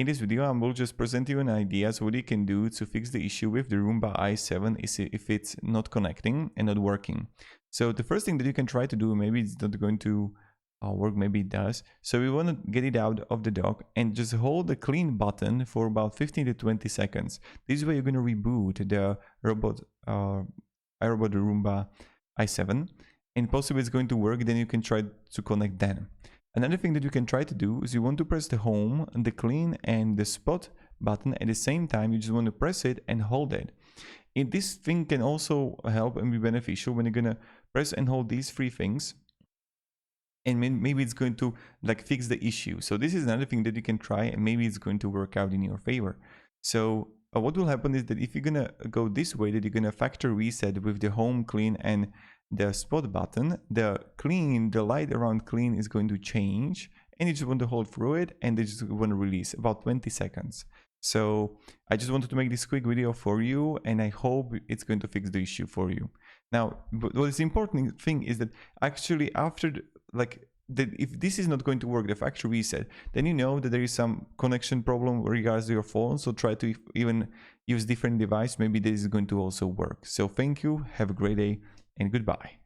In this video, I will just present you an idea so what you can do to fix the issue with the Roomba i7 is if it's not connecting and not working. So the first thing that you can try to do, maybe it's not going to work, maybe it does. So we want to get it out of the dock and just hold the clean button for about 15 to 20 seconds. This way you're going to reboot the iRobot Roomba i7 and possibly it's going to work. Then you can try to connect then. Another thing that you can try to do is you want to press the home, the clean and the spot button at the same time. You just want to press it and hold it. And this thing can also help and be beneficial when you're going to press and hold these three things. And maybe it's going to like fix the issue. So this is another thing that you can try and maybe it's going to work out in your favor. So what will happen is that if you're gonna go this way, that you're gonna factory reset with the home, clean and the spot button, the light around clean is going to change and you just want to hold through it and they just want to release about 20 seconds. So I just wanted to make this quick video for you and I hope it's going to fix the issue for you. Now, what is the important thing is that actually after if this is not going to work, the factory reset, then you know that there is some connection problem regards to your phone. So try to even use different device. Maybe this is going to also work. So thank you. Have a great day and goodbye.